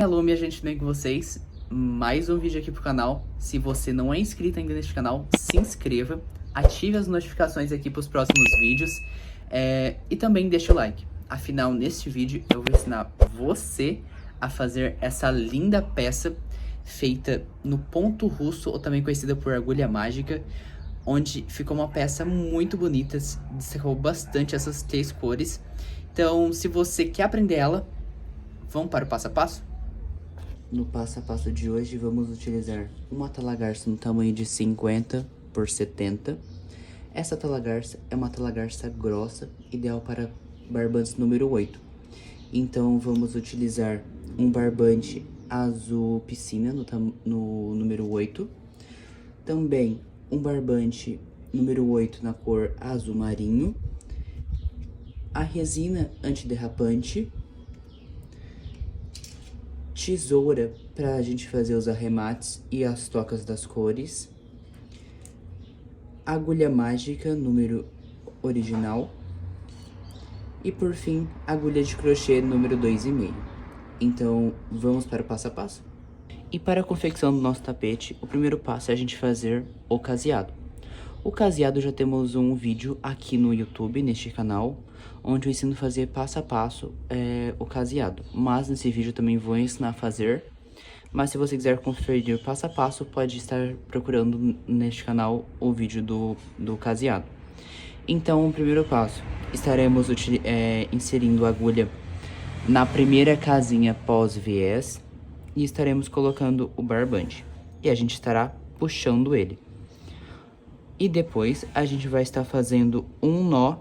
Alô, minha gente, tudo bem com vocês? Mais um vídeo aqui pro canal. Se você não é inscrito ainda neste canal, se inscreva, ative as notificações aqui para os próximos vídeos e também deixa o like. Afinal, neste vídeo eu vou ensinar você a fazer essa linda peça feita no ponto russo, ou também conhecida por agulha mágica, onde ficou uma peça muito bonita, destacou bastante essas três cores. Então, se você quer aprender ela, vamos para o passo a passo? No passo a passo de hoje, vamos utilizar uma talagarça no tamanho de 50 por 70. Essa talagarça é uma talagarça grossa, ideal para barbantes número 8. Então, vamos utilizar um barbante azul piscina no número 8. Também um barbante número 8 na cor azul marinho. A resina antiderrapante. Tesoura para a gente fazer os arremates e as tocas das cores. Agulha mágica, número original. E por fim, agulha de crochê número 2,5. Então, vamos para o passo a passo? E para a confecção do nosso tapete, o primeiro passo é a gente fazer o caseado. O caseado já temos um vídeo aqui no YouTube, neste canal, onde eu ensino a fazer passo a passo o caseado. Mas nesse vídeo também vou ensinar a fazer. Mas se você quiser conferir passo a passo, pode estar procurando neste canal o vídeo do caseado. Então, o primeiro passo, estaremos inserindo a agulha na primeira casinha pós-viés e estaremos colocando o barbante. E a gente estará puxando ele. E depois a gente vai estar fazendo um nó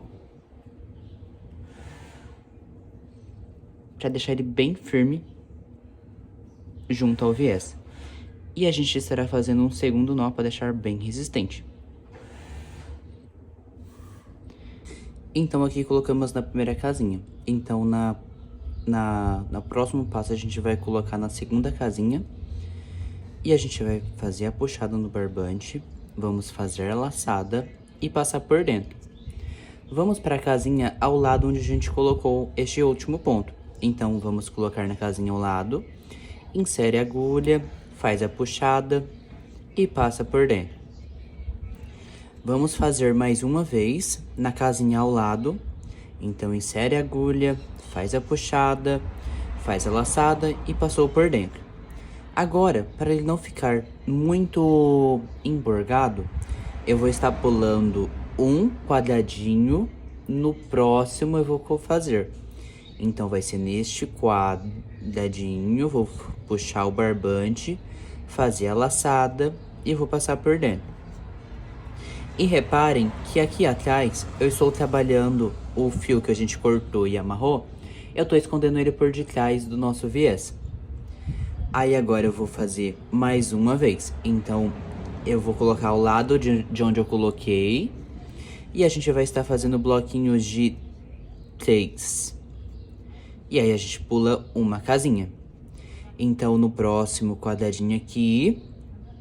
para deixar ele bem firme junto ao viés. E a gente estará fazendo um segundo nó para deixar bem resistente. Então aqui colocamos na primeira casinha. Então no próximo passo a gente vai colocar na segunda casinha. E a gente vai fazer a puxada no barbante. Vamos fazer a laçada e passar por dentro. Vamos para a casinha ao lado onde a gente colocou este último ponto. Então, vamos colocar na casinha ao lado, insere a agulha, faz a puxada e passa por dentro. Vamos fazer mais uma vez na casinha ao lado. Então, insere a agulha, faz a puxada, faz a laçada e passou por dentro. Agora, para ele não ficar muito emborgado, eu vou estar pulando um quadradinho, no próximo eu vou fazer. Então, vai ser neste quadradinho, vou puxar o barbante, fazer a laçada e vou passar por dentro. E reparem que aqui atrás, eu estou trabalhando o fio que a gente cortou e amarrou, eu estou escondendo ele por detrás do nosso viés. Aí agora eu vou fazer mais uma vez. Então, eu vou colocar ao lado de onde eu coloquei. E a gente vai estar fazendo bloquinhos de 3. E aí a gente pula uma casinha. Então, no próximo quadradinho aqui,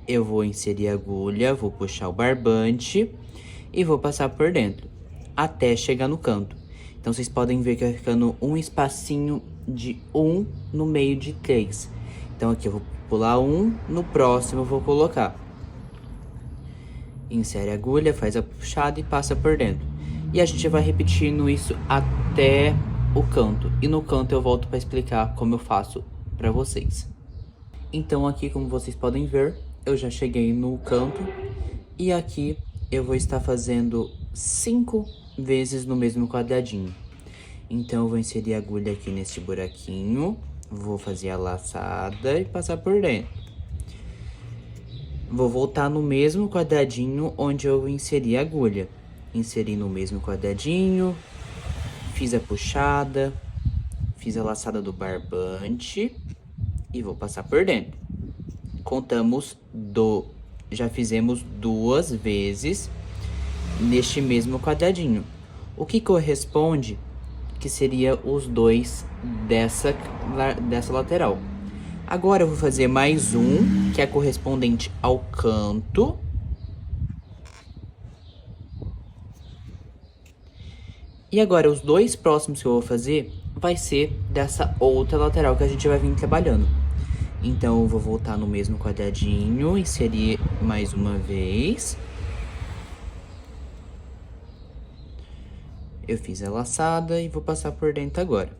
eu vou inserir a agulha, vou puxar o barbante e vou passar por dentro, até chegar no canto. Então, vocês podem ver que vai ficando um espacinho de 1 no meio de 3. Então, aqui eu vou pular um, no próximo eu vou colocar. Insere a agulha, faz a puxada e passa por dentro. E a gente vai repetindo isso até o canto. E no canto eu volto para explicar como eu faço para vocês. Então, aqui, como vocês podem ver, eu já cheguei no canto. E aqui eu vou estar fazendo 5 vezes no mesmo quadradinho. Então, eu vou inserir a agulha aqui nesse buraquinho. Vou fazer a laçada e passar por dentro. Vou voltar no mesmo quadradinho onde eu inseri a agulha. Inseri no mesmo quadradinho. Fiz a puxada. Fiz a laçada do barbante. E vou passar por dentro. Contamos já fizemos 2 vezes neste mesmo quadradinho. O que corresponde que seria os 2 dessa lateral. Agora eu vou fazer mais um, que é correspondente ao canto. E agora os 2 próximos que eu vou fazer vai ser dessa outra lateral que a gente vai vir trabalhando. Então, eu vou voltar no mesmo quadradinho, inserir mais uma vez. Eu fiz a laçada e vou passar por dentro agora.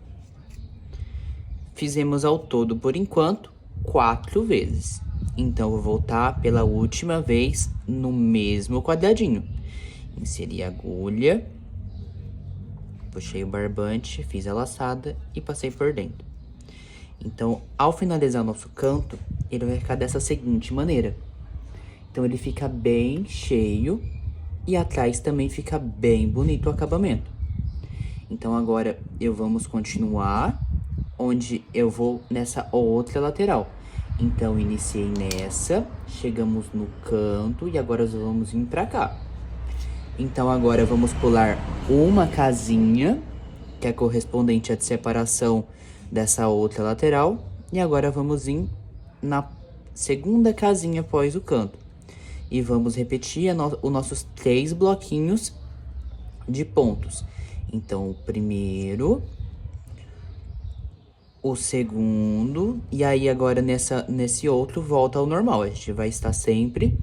Fizemos ao todo, por enquanto, 4 vezes. Então, eu vou voltar pela última vez no mesmo quadradinho. Inseri a agulha, puxei o barbante, fiz a laçada e passei por dentro. Então, ao finalizar o nosso canto, ele vai ficar dessa seguinte maneira. Então, ele fica bem cheio e atrás também fica bem bonito o acabamento. Então, agora, vamos continuar onde eu vou nessa outra lateral. Então, iniciei nessa, chegamos no canto e agora vamos vir pra cá. Então, agora vamos pular uma casinha, que é correspondente à separação dessa outra lateral. E agora vamos vir na segunda casinha após o canto. E vamos repetir os nossos 3 bloquinhos de pontos. Então, o primeiro, o segundo, e aí agora nesse outro volta ao normal. A gente vai estar sempre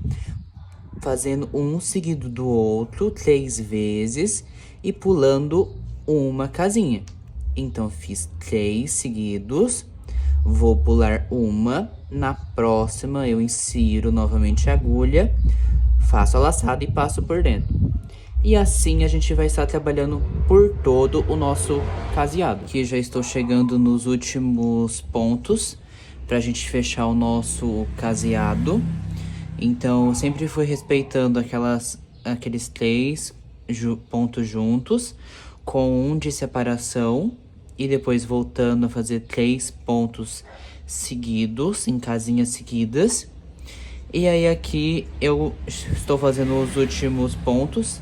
fazendo um seguido do outro 3 vezes e pulando uma casinha. Então, fiz 3 seguidos, vou pular uma, na próxima eu insiro novamente a agulha, faço a laçada e passo por dentro. E assim a gente vai estar trabalhando por todo o nosso caseado. Aqui já estou chegando nos últimos pontos pra gente fechar o nosso caseado. Então, sempre fui respeitando aqueles 3 pontos juntos, com um de separação, e depois voltando a fazer 3 pontos seguidos, em casinhas seguidas. E aí aqui eu estou fazendo os últimos pontos,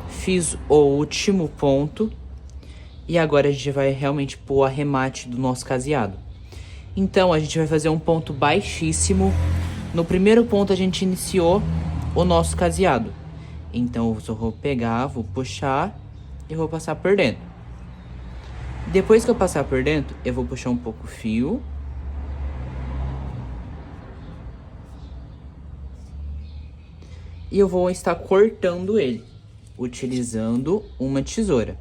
fiz o último ponto, e agora a gente vai realmente pôr o arremate do nosso caseado. Então, a gente vai fazer um ponto baixíssimo. No primeiro ponto, a gente iniciou o nosso caseado. Então, eu só vou pegar, vou puxar e vou passar por dentro. Depois que eu passar por dentro, eu vou puxar um pouco o fio. E eu vou estar cortando ele, utilizando uma tesoura.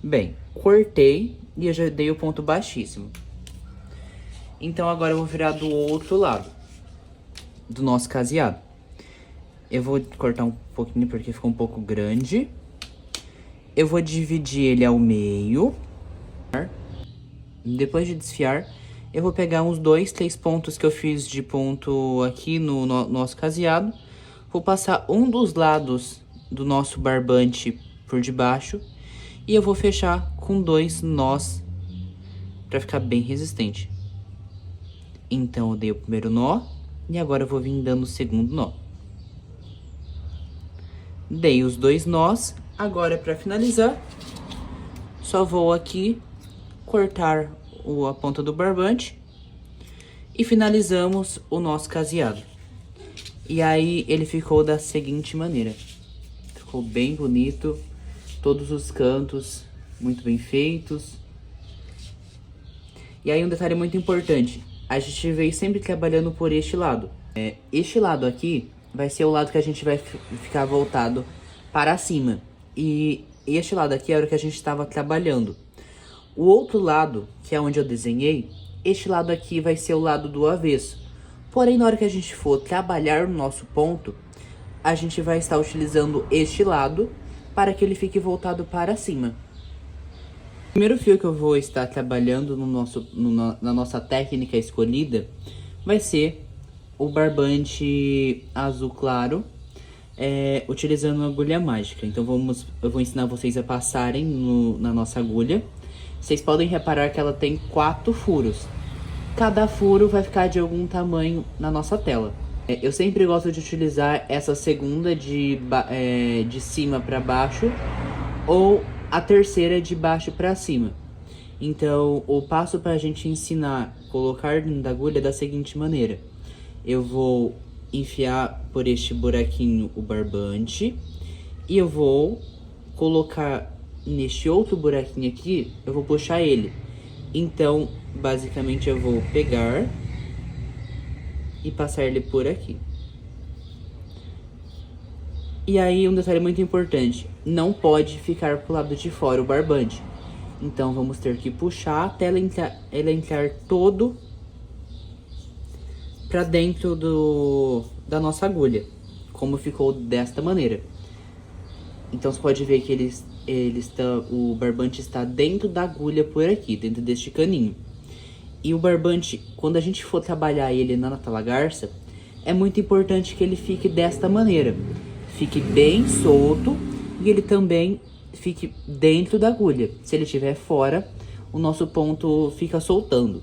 Bem, cortei e eu já dei o ponto baixíssimo. Então, agora eu vou virar do outro lado do nosso caseado. Eu vou cortar um pouquinho porque ficou um pouco grande. Eu vou dividir ele ao meio. Depois de desfiar, eu vou pegar uns 2, 3 pontos que eu fiz de ponto aqui no nosso caseado. Vou passar um dos lados do nosso barbante por debaixo. E eu vou fechar com 2 nós para ficar bem resistente. Então, eu dei o primeiro nó e agora eu vou vir dando o segundo nó. Dei os 2 nós, agora para finalizar, só vou aqui cortar a ponta do barbante e finalizamos o nosso caseado. E aí ele ficou da seguinte maneira, ficou bem bonito, todos os cantos muito bem feitos. E aí um detalhe muito importante, a gente veio sempre trabalhando por este lado. Este lado aqui vai ser o lado que a gente vai ficar voltado para cima. E este lado aqui era o que a gente estava trabalhando. O outro lado, que é onde eu desenhei, este lado aqui vai ser o lado do avesso. Porém, na hora que a gente for trabalhar no nosso ponto, a gente vai estar utilizando este lado para que ele fique voltado para cima. O primeiro fio que eu vou estar trabalhando na nossa técnica escolhida vai ser o barbante azul claro, utilizando uma agulha mágica. Então eu vou ensinar vocês a passarem na nossa agulha. Vocês podem reparar que ela tem 4 furos. Cada furo vai ficar de algum tamanho na nossa tela. Eu sempre gosto de utilizar essa segunda de cima para baixo ou a terceira de baixo para cima. Então, o passo para a gente ensinar a colocar dentro da agulha é da seguinte maneira. Eu vou enfiar por este buraquinho o barbante e eu vou colocar neste outro buraquinho aqui, eu vou puxar ele. Então, basicamente, eu vou pegar e passar ele por aqui. E aí, um detalhe muito importante, não pode ficar pro lado de fora o barbante. Então, vamos ter que puxar até ele entrar todo pra dentro da nossa agulha, como ficou desta maneira. Então, você pode ver que o barbante está dentro da agulha por aqui, dentro deste caninho. E o barbante, quando a gente for trabalhar ele na garça, é muito importante que ele fique desta maneira. Fique bem solto e ele também fique dentro da agulha. Se ele estiver fora, o nosso ponto fica soltando.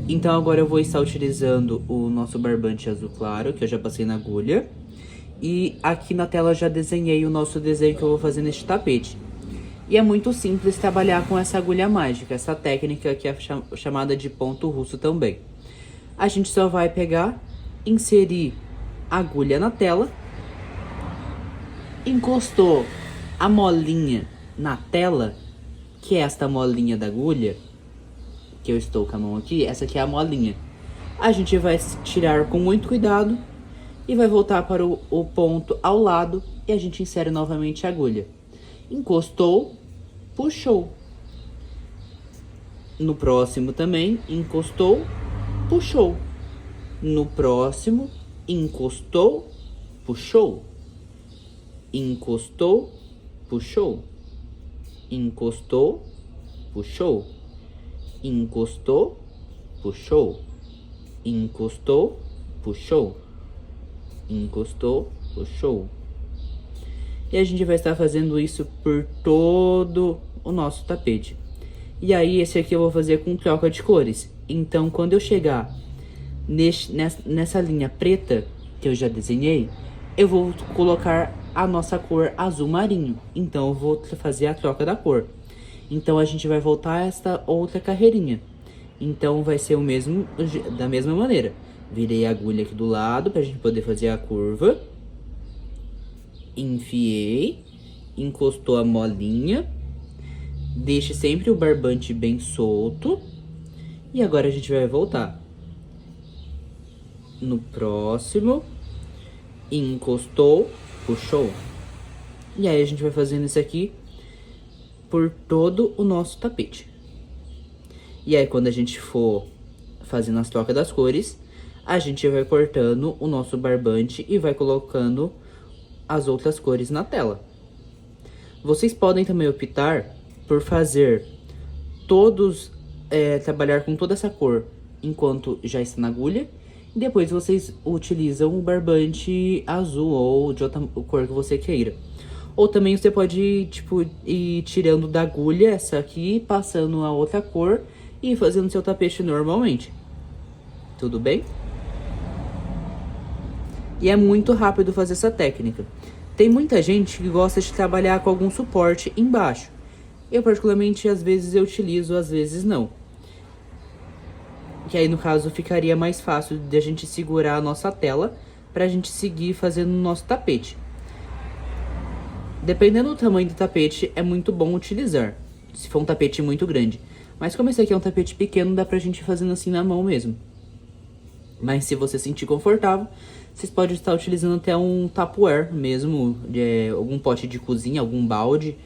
Então agora eu vou estar utilizando o nosso barbante azul claro, que eu já passei na agulha. E aqui na tela eu já desenhei o nosso desenho que eu vou fazer neste tapete. E é muito simples trabalhar com essa agulha mágica, essa técnica que é chamada de ponto russo também. A gente só vai pegar, inserir a agulha na tela, encostou a molinha na tela, que é esta molinha da agulha, que eu estou com a mão aqui, essa aqui é a molinha. A gente vai tirar com muito cuidado e vai voltar para o ponto ao lado e a gente insere novamente a agulha. Encostou, puxou. No próximo também, encostou, puxou. No próximo, encostou, puxou. Encostou, puxou. Encostou, puxou. Encostou, puxou. Encostou, puxou. Encostou, puxou. E a gente vai estar fazendo isso por todo o nosso tapete. E aí, esse aqui eu vou fazer com troca de cores. Então, quando eu chegar nessa linha preta que eu já desenhei, eu vou colocar a nossa cor azul marinho. Então, eu vou fazer a troca da cor. Então, a gente vai voltar a esta outra carreirinha. Então, vai ser da mesma maneira. Virei a agulha aqui do lado pra gente poder fazer a curva. Enfiei, encostou a molinha. Deixe sempre o barbante bem solto. E agora a gente vai voltar. No próximo, encostou, puxou. E aí a gente vai fazendo isso aqui por todo o nosso tapete. E aí quando a gente for fazendo as trocas das cores, a gente vai cortando o nosso barbante e vai colocando as outras cores na tela. Vocês podem também optar por fazer trabalhar com toda essa cor enquanto já está na agulha. E depois vocês utilizam o barbante azul ou de outra cor que você queira. Ou também você pode, tipo, ir tirando da agulha essa aqui, passando a outra cor e fazendo seu tapete normalmente. Tudo bem? E é muito rápido fazer essa técnica. Tem muita gente que gosta de trabalhar com algum suporte embaixo. Eu particularmente, às vezes eu utilizo, às vezes não. Que aí no caso ficaria mais fácil de a gente segurar a nossa tela pra gente seguir fazendo o nosso tapete. Dependendo do tamanho do tapete, é muito bom utilizar, se for um tapete muito grande. Mas como esse aqui é um tapete pequeno, dá pra gente ir fazendo assim na mão mesmo. Mas se você sentir confortável, vocês podem estar utilizando até um Tupperware mesmo, algum pote de cozinha, algum balde,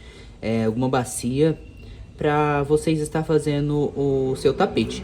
alguma bacia, pra vocês estar fazendo o seu tapete.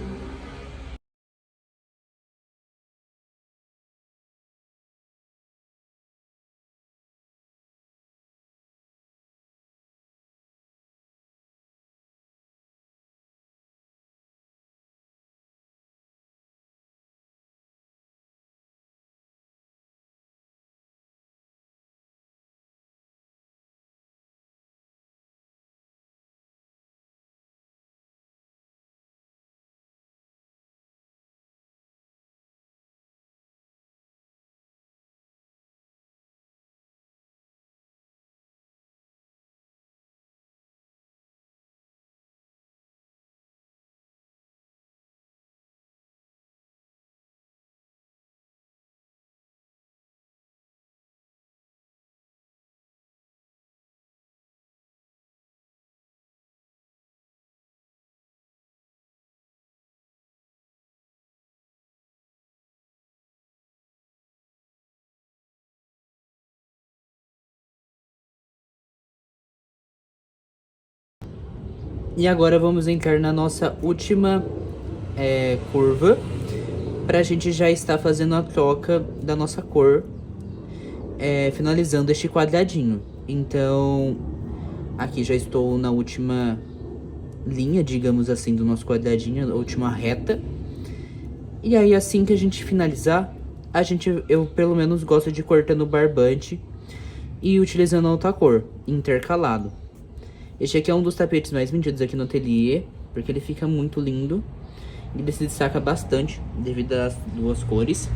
E agora vamos entrar na nossa última curva, pra gente já estar fazendo a troca da nossa cor, finalizando este quadradinho. Então, aqui já estou na última linha, digamos assim, do nosso quadradinho, a última reta. E aí, assim que a gente finalizar, eu pelo menos gosto de cortando o barbante e utilizando a outra cor, intercalado. Este aqui é um dos tapetes mais vendidos aqui no ateliê, porque ele fica muito lindo. Ele se destaca bastante devido às duas cores.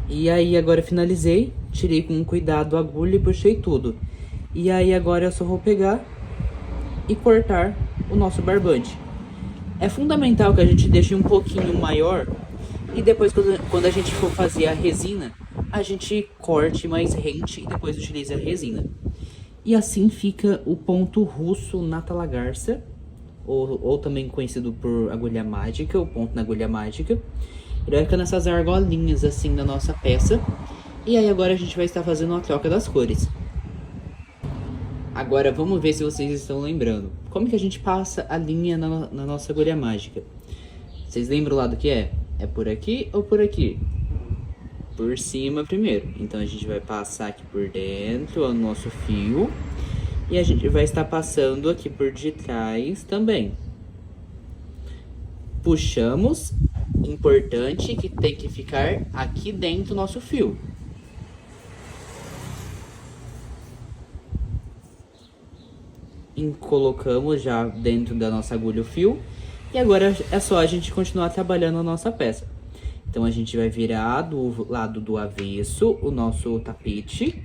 E aí agora eu finalizei, tirei com cuidado a agulha e puxei tudo. E aí agora eu só vou pegar e cortar o nosso barbante. É fundamental que a gente deixe um pouquinho maior e depois quando a gente for fazer a resina, a gente corte mais rente e depois utilize a resina. E assim fica o ponto russo na talagarça, ou também conhecido por agulha mágica, o ponto na agulha mágica. Ele vai ficando essas argolinhas assim na nossa peça. E aí agora a gente vai estar fazendo a troca das cores. Agora vamos ver se vocês estão lembrando. Como que a gente passa a linha na nossa agulha mágica? Vocês lembram lá do que é? É por aqui ou por aqui? Por cima primeiro. Então a gente vai passar aqui por dentro o nosso fio. E a gente vai estar passando aqui por detrás também. Puxamos. Importante que tem que ficar aqui dentro do nosso fio. E colocamos já dentro da nossa agulha o fio. E agora é só a gente continuar trabalhando a nossa peça. Então a gente vai virar do lado do avesso o nosso tapete.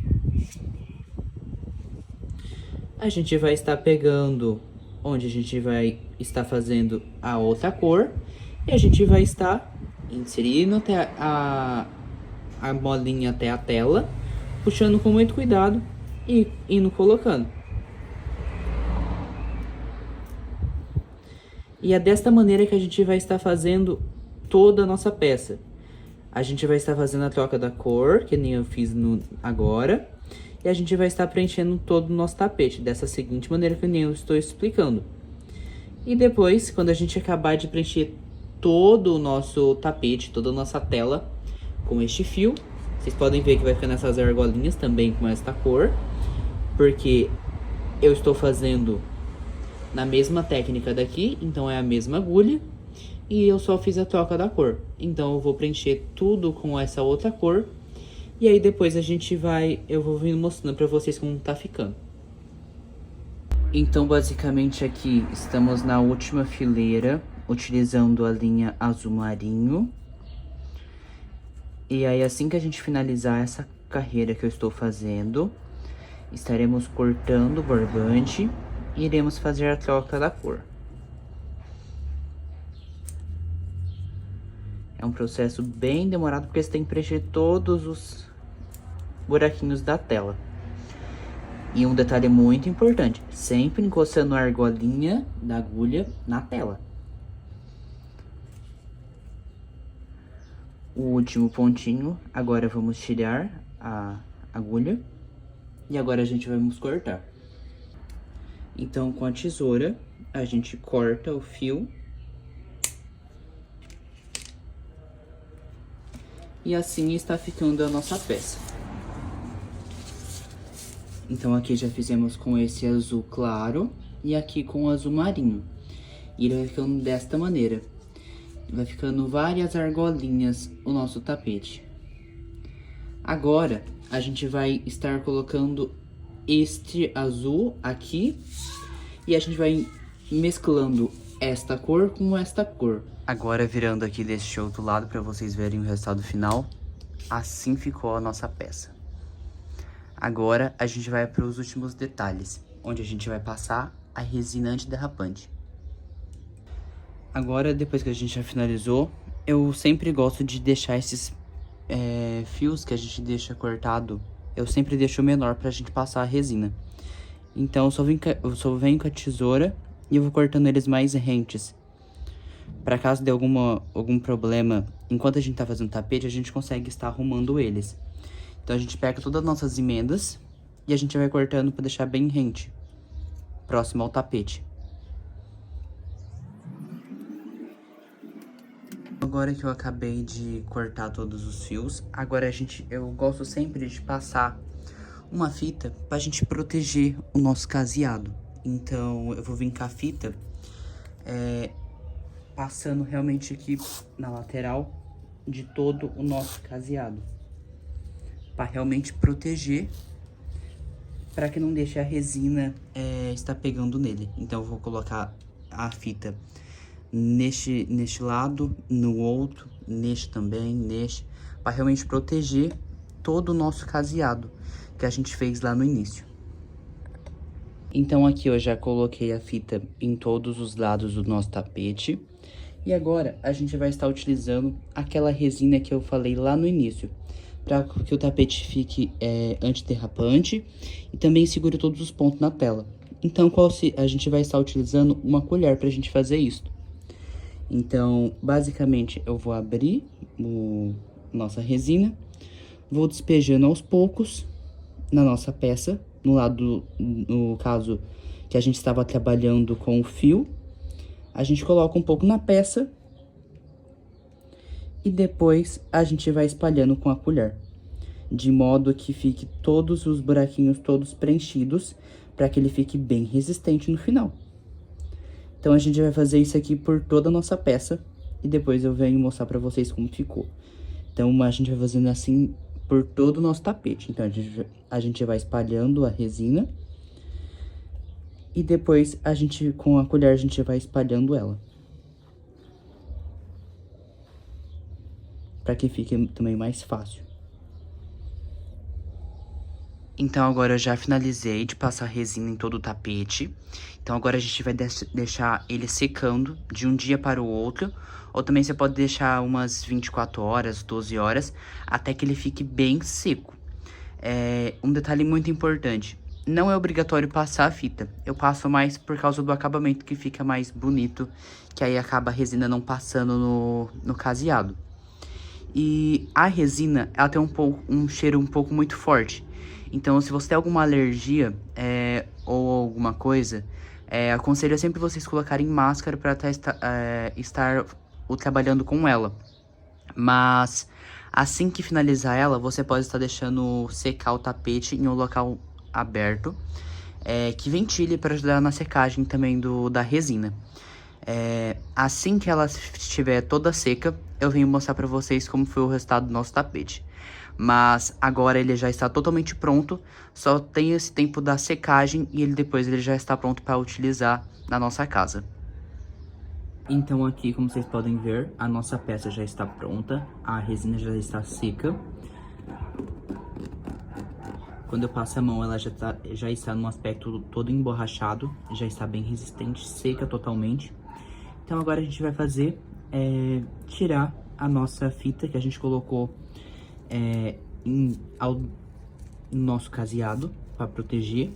A gente vai estar pegando onde a gente vai estar fazendo a outra cor. E a gente vai estar inserindo até a bolinha até a tela, puxando com muito cuidado e indo colocando. E é desta maneira que a gente vai estar fazendo toda a nossa peça. A gente vai estar fazendo a troca da cor, que nem eu fiz agora. E a gente vai estar preenchendo todo o nosso tapete, dessa seguinte maneira que nem eu estou explicando. E depois, quando a gente acabar de preencher todo o nosso tapete, toda a nossa tela com este fio, vocês podem ver que vai ficando essas argolinhas também com esta cor, porque eu estou fazendo na mesma técnica daqui, então é a mesma agulha, e eu só fiz a troca da cor. Então eu vou preencher tudo com essa outra cor, e aí depois eu vou vir mostrando pra vocês como tá ficando. Então basicamente aqui estamos na última fileira, utilizando a linha azul marinho. E aí assim que a gente finalizar essa carreira que eu estou fazendo, estaremos cortando o barbante e iremos fazer a troca da cor. É um processo bem demorado porque você tem que preencher todos os buraquinhos da tela. E um detalhe muito importante, sempre encostando a argolinha da agulha na tela. O último pontinho, agora vamos tirar a agulha e agora a gente vai cortar. Então com a tesoura a gente corta o fio e assim está ficando a nossa peça. Então aqui já fizemos com esse azul claro e aqui com o azul marinho. E ele vai ficando desta maneira. Vai ficando várias argolinhas o nosso tapete. Agora a gente vai estar colocando este azul aqui e a gente vai mesclando esta cor com esta cor. Agora virando aqui deste outro lado para vocês verem o resultado final. Assim ficou a nossa peça. Agora a gente vai para os últimos detalhes, onde a gente vai passar a resina antiderrapante. Agora, depois que a gente já finalizou, eu sempre gosto de deixar esses fios que a gente deixa cortado, eu sempre deixo menor pra gente passar a resina. Então eu só venho com a tesoura e eu vou cortando eles mais rentes. Pra caso dê algum problema, enquanto a gente tá fazendo o tapete, a gente consegue estar arrumando eles. Então a gente pega todas as nossas emendas e a gente vai cortando pra deixar bem rente, próximo ao tapete. agora que eu acabei de cortar todos os fios, agora eu gosto sempre de passar uma fita pra gente proteger o nosso caseado. Então eu vou vir com a fita passando realmente aqui na lateral de todo o nosso caseado, para realmente proteger, para que não deixe a resina estar pegando nele. Então eu vou colocar a fita neste lado, no outro, neste também, neste, para realmente proteger todo o nosso caseado que a gente fez lá no início. Então aqui eu já coloquei a fita em todos os lados do nosso tapete. E agora a gente vai estar utilizando aquela resina que eu falei lá no início, para que o tapete fique antiderrapante e também segure todos os pontos na tela. Então a gente vai estar utilizando uma colher para a gente fazer isso. Então basicamente eu vou abrir nossa resina, vou despejando aos poucos na nossa peça, no caso que a gente estava trabalhando com o fio. A gente coloca um pouco na peça e depois a gente vai espalhando com a colher, de modo que fique todos os buraquinhos todos preenchidos, para que ele fique bem resistente no final. Então a gente vai fazer isso aqui por toda a nossa peça e depois eu venho mostrar para vocês como ficou. Então a gente vai fazendo assim por todo o nosso tapete. Então a gente vai espalhando a resina. E depois com a colher, a gente vai espalhando ela, para que fique também mais fácil. Então agora eu já finalizei de passar resina em todo o tapete. Então agora a gente vai deixar ele secando de um dia para o outro. Ou também você pode deixar umas 24 horas, 12 horas, até que ele fique bem seco. Um detalhe muito importante. Não é obrigatório passar a fita, eu passo mais por causa do acabamento, que fica mais bonito, que aí acaba a resina não passando no caseado. E a resina, ela tem um cheiro um pouco muito forte, então se você tem alguma alergia ou alguma coisa, aconselho sempre vocês colocarem máscara para estar trabalhando com ela. Mas assim que finalizar ela, você pode estar deixando secar o tapete em um local aberto, que ventile para ajudar na secagem também da resina. Assim que ela estiver toda seca, eu venho mostrar para vocês como foi o resultado do nosso tapete. Mas agora ele já está totalmente pronto, só tem esse tempo da secagem e depois ele já está pronto para utilizar na nossa casa. Então aqui, como vocês podem ver, a nossa peça já está pronta, a resina já está seca. Quando eu passo a mão, ela já está num aspecto todo emborrachado, já está bem resistente, seca totalmente. Então agora a gente vai fazer, tirar a nossa fita que a gente colocou no nosso caseado, para proteger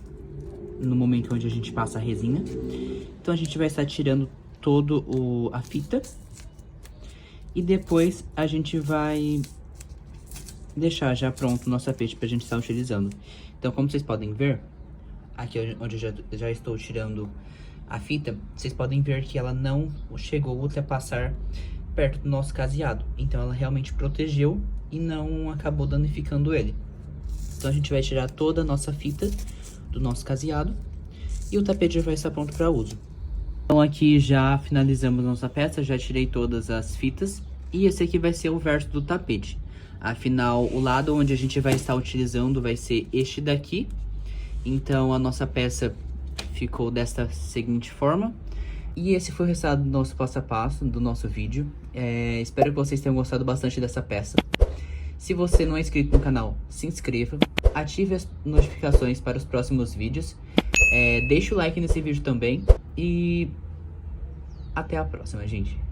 no momento onde a gente passa a resina. Então a gente vai estar tirando a fita e depois a gente vai deixar já pronto o nosso tapete pra gente estar utilizando. Então, como vocês podem ver, aqui onde eu já estou tirando a fita, vocês podem ver que ela não chegou a ultrapassar perto do nosso caseado. Então, ela realmente protegeu e não acabou danificando ele. Então, a gente vai tirar toda a nossa fita do nosso caseado e o tapete já vai estar pronto para uso. Então, aqui já finalizamos nossa peça, já tirei todas as fitas e esse aqui vai ser o verso do tapete. Afinal, o lado onde a gente vai estar utilizando vai ser este daqui. Então, a nossa peça ficou desta seguinte forma. E esse foi o resultado do nosso passo a passo, do nosso vídeo. Espero que vocês tenham gostado bastante dessa peça. Se você não é inscrito no canal, se inscreva. Ative as notificações para os próximos vídeos. Deixe o like nesse vídeo também. E até a próxima, gente.